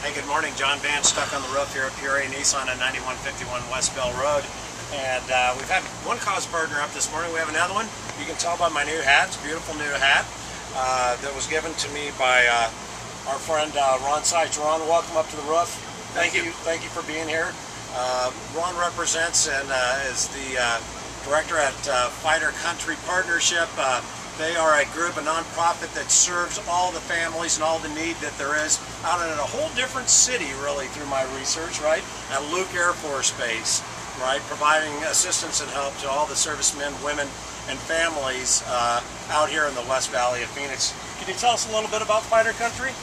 Hey, good morning. John Van, stuck on the roof here at Peoria Nissan on 9151 West Bell Road. And we've had one cause partner up this morning. We have another one. You can tell by my new hat. It's a beautiful new hat that was given to me by our friend Ron Seitz. Ron, welcome up to the roof. Thank you. Thank you for being here. Ron represents and is the director at Fighter Country Partnership. They are a group, a nonprofit that serves all the families and all the need that there is out in a whole different city, really, through my research, right? At Luke Air Force Base, right? Providing assistance and help to all the servicemen, women, and families out here in the West Valley of Phoenix. Can you tell us a little bit about Fighter Country?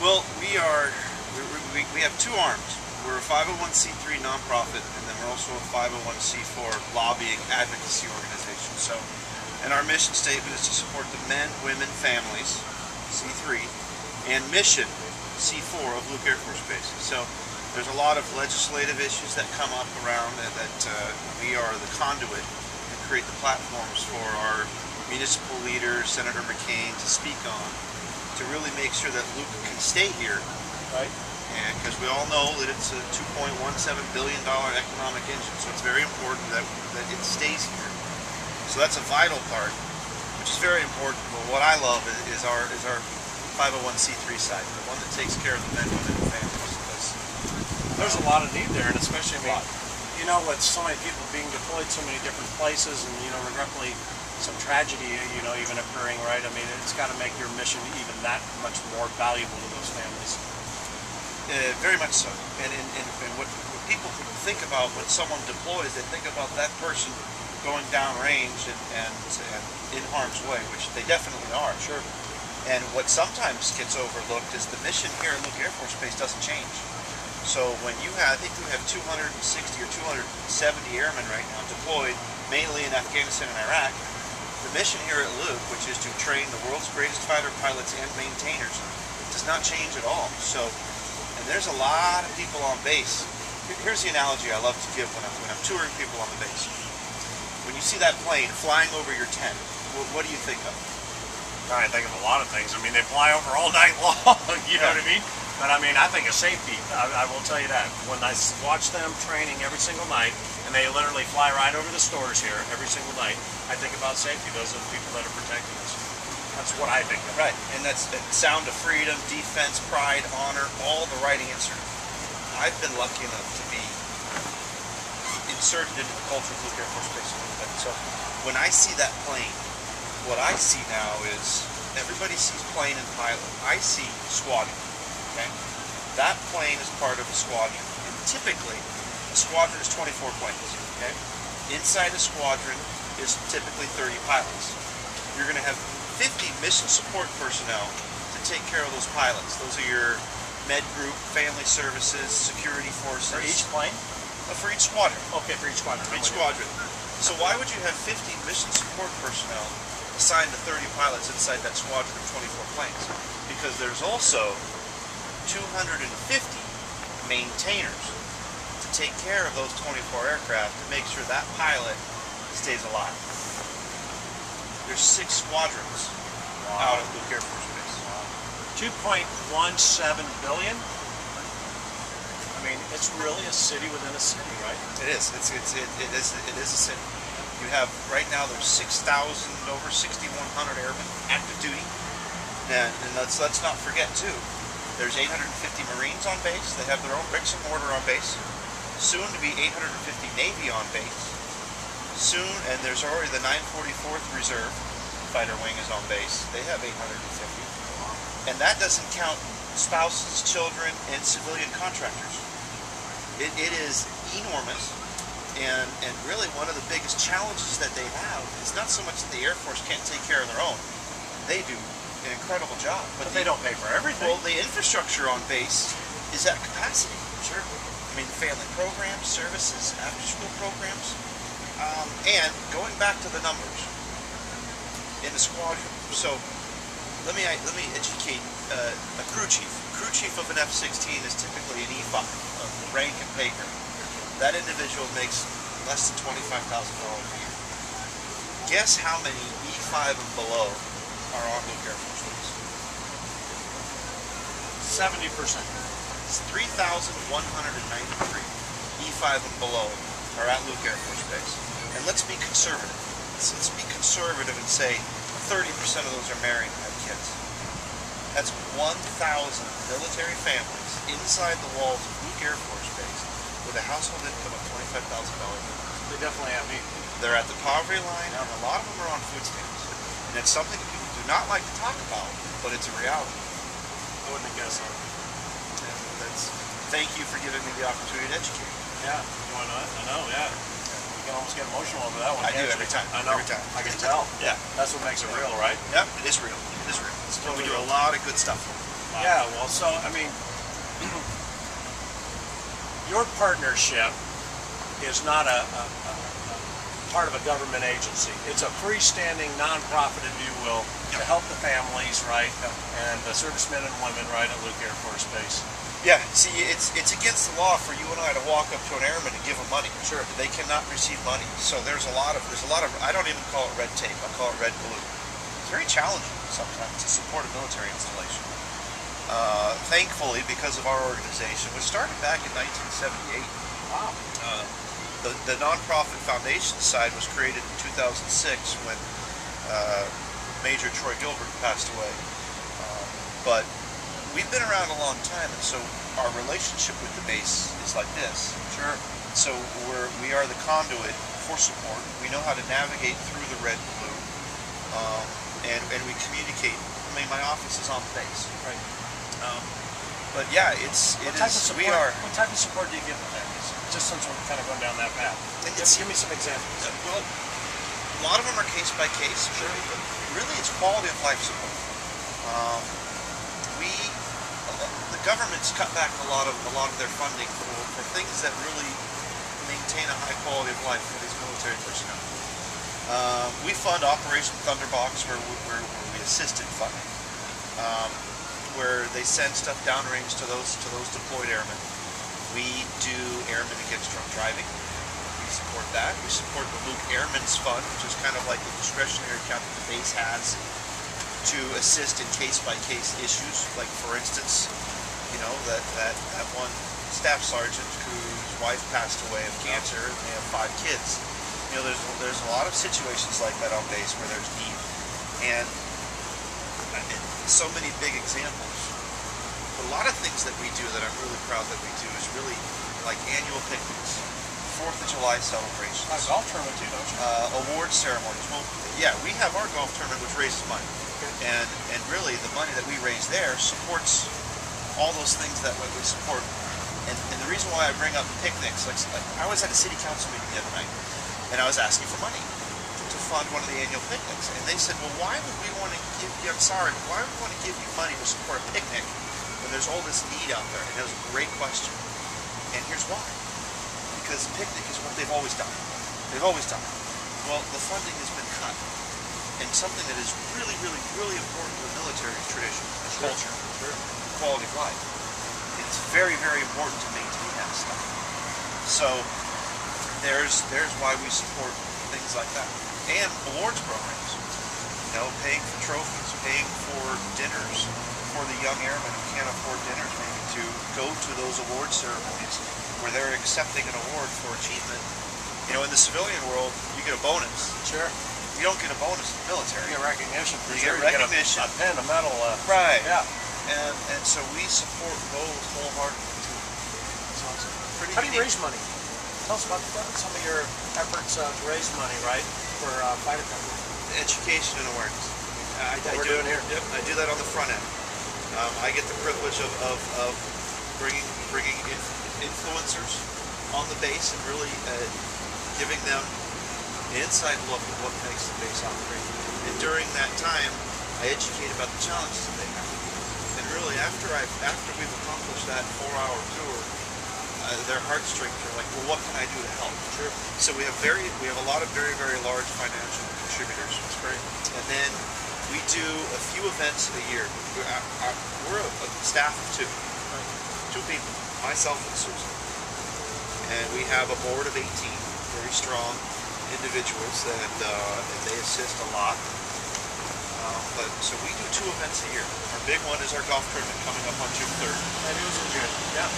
Well, we have two arms. We're a 501c3 nonprofit, and then we're also a 501c4 lobbying advocacy organization. So, and our mission statement is to support the men, women, families, C3, and mission, C4 of Luke Air Force Base. So there's a lot of legislative issues that come up around that we are the conduit and create the platforms for our municipal leaders, Senator McCain, to speak on, to really make sure that Luke can stay here, right? And because we all know that it's a $2.17 billion economic engine, so it's very important that it stays here. So that's a vital part, which is very important. But what I love is our 501c3 side, the one that takes care of the men, women, and families. Because there's a lot of need there, and especially, I mean, you know, with so many people being deployed so many different places, and, you know, regretfully some tragedy, you know, even occurring, right? I mean, it's got to make your mission even that much more valuable to those families. Very much so. And what people think about when someone deploys, they think about that person going downrange and in harm's way, which they definitely are. Sure. And what sometimes gets overlooked is the mission here at Luke Air Force Base doesn't change. So when you have, I think we have 260 or 270 airmen right now deployed, mainly in Afghanistan and Iraq. The mission here at Luke, which is to train the world's greatest fighter pilots and maintainers, does not change at all. So, and there's a lot of people on base. Here's the analogy I love to give when I'm touring people on the base. When you see that plane flying over your tent, what do you think of? I think of a lot of things. I mean, they fly over all night long, you know what I mean? But I mean, I think of safety. I will tell you that. When I watch them training every single night, and they literally fly right over the stores here every single night, I think about safety. Those are the people that are protecting us. That's what I think of. Right, and that's the sound of freedom, defense, pride, honor, all the right answers. I've been lucky enough to be inserted into the culture of Luke Air Force Base a little bit. So when I see that plane, what I see now is everybody sees plane and pilot. I see squadron. Okay, that plane is part of a squadron, and typically a squadron is 24 planes. Okay, inside a squadron is typically 30 pilots. You're going to have 50 mission support personnel to take care of those pilots. Those are your med group, family services, security forces. For each plane? For each squadron. Okay, for each squadron. For each squadron. So why would you have 50 mission support personnel assigned to 30 pilots inside that squadron of 24 planes? Because there's also 250 maintainers to take care of those 24 aircraft to make sure that pilot stays alive. There's 6 squadrons out at Luke Air Force Base. 2.17 billion? I mean, it's really a city within a city, right? It is. It is a city. You have, right now, there's 6,000, over 6,100 airmen active duty. And let's not forget, too, there's 850 Marines on base. They have their own bricks and mortar on base. Soon to be 850 Navy on base. Soon, and there's already the 944th Reserve Fighter Wing is on base. They have 850. And that doesn't count spouses, children, and civilian contractors. It is enormous, and really one of the biggest challenges that they have is not so much that the Air Force can't take care of their own. They do an incredible job. But they don't pay for everything. Well, the infrastructure on base is at capacity. Sure. I mean, family programs, services, after-school programs. And going back to the numbers in the squadron. So let me educate a crew chief. Crew chief of an F-16 is typically an E5 of rank and pay grade. That individual makes less than $25,000 a year. Guess how many E5 and below are on Luke Air Force Base? 70%. It's 3,193 E5 and below are at Luke Air Force Base. And let's be conservative. Let's be conservative and say 30% of those are married and have kids. That's 1,000 military families inside the walls of Luke Air Force Base with a household income of $25,000. They definitely have need. They're at the poverty line, and a lot of them are on food stamps. And it's something that people do not like to talk about, but it's a reality. I wouldn't have guessed that. And thank you for giving me the opportunity to educate. Yeah, you want to know? I know, yeah. You can almost get emotional over that one. I do every time. I know. Every time. I can tell. Yeah. That's what makes it real, right? Yep, it is real. It is real. It's We totally do real. a lot of good stuff. Yeah, well, so, I mean, your partnership is not a part of a government agency. It's a freestanding nonprofit, if you will, to help the families, right, and the servicemen and women, right, at Luke Air Force Base. Yeah, see, it's against the law for you and I to walk up to an airman and give them money. Sure. They cannot receive money. So there's a lot of I don't even call it red tape. I call it red glue. It's very challenging sometimes to support a military installation. Thankfully, because of our organization, which started back in 1978. Wow. The nonprofit foundation side was created in 2006 when Major Troy Gilbert passed away. But we've been around a long time, and so our relationship with the base is like this. Sure. So we are the conduit for support. We know how to navigate through the red and blue, and we communicate. I mean, my office is on the base. Right. But yeah, What type of support do you give the families? Just since we're kind of going down that path. Give me some examples. Well, a lot of them are case by case. Sure. But really, it's quality of life support. The government's cut back a lot of their funding for things that really maintain a high quality of life for these military personnel. We fund Operation Thunderbox, where we assist in funding, where they send stuff downrange to those deployed airmen. We do Airmen Against Drunk Driving. We support that. We support the Luke Airmen's Fund, which is kind of like the discretionary account that the base has to assist in case-by-case issues. Like, for instance, you know, that one staff sergeant whose wife passed away of cancer, and they have 5 kids. You know, there's a lot of situations like that on base where there's need, and so many big examples. A lot of things that we do that I'm really proud that we do is really like annual picnics, 4th of July celebrations. A golf tournament too, don't you? Award ceremonies. Well, yeah, we have our golf tournament which raises money. Okay. And really the money that we raise there supports all those things that we support. And the reason why I bring up picnics, like I was at a city council meeting the other night, and I was asking for money to fund one of the annual picnics. And they said, well, why would we want to give you, why would we want to give you money to support a picnic when there's all this need out there? And it was a great question. And here's why. Because picnic is what they've always done. They've always done it. Well, the funding has been cut. And something that is really, really, really important to the military tradition and culture, quality of life. It's very, very important to maintain that stuff. So there's why we support things like that. And awards programs. You know, paying for trophies, paying for dinners for the young airmen who can't afford dinners, maybe to go to those award ceremonies where they're accepting an award for achievement. You know, in the civilian world, you get a bonus. Sure. You don't get a bonus in the military. You get recognition. You get recognition. A pin, a medal. Right. Yeah. And so we support those wholeheartedly too. That's awesome. Pretty How do you unique. raise money? Tell us about some of your efforts to raise money, right, for fighter companies. Education and awareness. What we're doing here. Yep, I do that on the front end. I get the privilege of bringing influencers on the base and really giving them an inside look at what makes the base operate. And during that time, I educate about the challenges that they have. And really, after we've accomplished that 4-hour tour, their heartstrings are like, well, what can I do to help? Sure. So we have a lot of very, very large financial contributors. That's great. And then we do a few events a year. We're a staff of 2. 2 people, myself and Susan. And we have a board of 18 very strong individuals, and they assist a lot. So we do 2 events a year. Our big one is our golf tournament coming up on June 3rd. And it was in June. Yeah.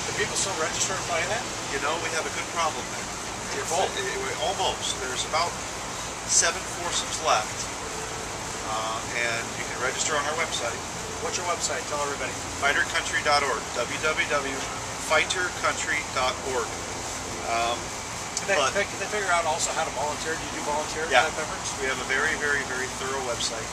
Do people still register and play that? You know, we have a good problem there. You're full. Almost. There's about 7 foursomes left. And you can register on our website. What's your website? Tell everybody. Fightercountry.org. www.fightercountry.org. Can they figure out also how to volunteer? Do you do volunteer type efforts? We have a very, very, very thorough website.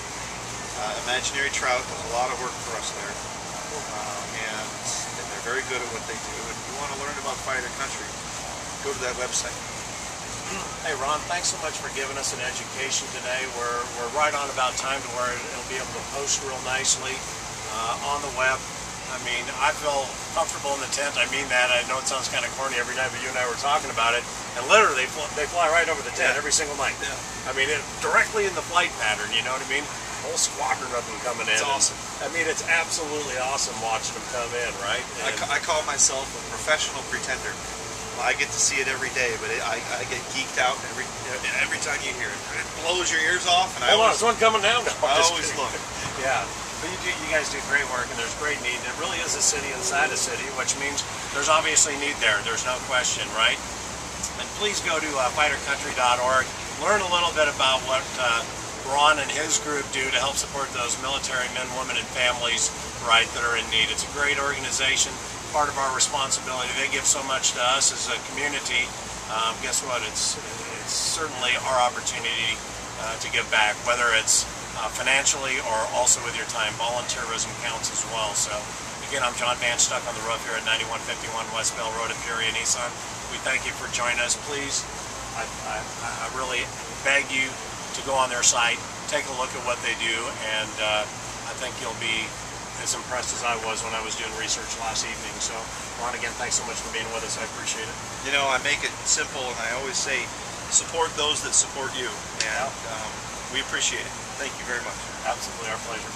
Imaginary Trout does a lot of work for us there. And they're very good at what they do. And if you want to learn about Fighter Country, go to that website. Hey Ron, thanks so much for giving us an education today. We're right on about time to where it'll be able to post real nicely on the web. I mean, I feel comfortable in the tent. I mean that. I know it sounds kind of corny every night, but you and I were talking about it. And literally, they fly right over the tent every single night. Yeah. I mean, directly in the flight pattern, you know what I mean? A whole squadron of them coming in. It's awesome. I mean, it's absolutely awesome watching them come in, right? I call myself a professional pretender. I get to see it every day, but I get geeked out every time you hear it. It blows your ears off. And Hold on, there's one coming down. No, I always look. Yeah. But you guys do great work, and there's great need. It really is a city inside a city, which means there's obviously need there. There's no question, right? And please go to fightercountry.org. Learn a little bit about what Ron and his group do to help support those military men, women, and families, right, that are in need. It's a great organization. Part of our responsibility. They give so much to us as a community. Guess what? It's certainly our opportunity to give back, whether it's financially or also with your time. Volunteerism counts as well. So again, I'm John Van, stuck on the roof here at 9151 West Bell Road at Peoria, Nissan. We thank you for joining us. Please, I really beg you to go on their site, take a look at what they do, and I think you'll be as impressed as I was when I was doing research last evening. So Ron, again, thanks so much for being with us. I appreciate it. You know, I make it simple, and I always say, support those that support you. And we appreciate it. Thank you very much. Absolutely, our pleasure.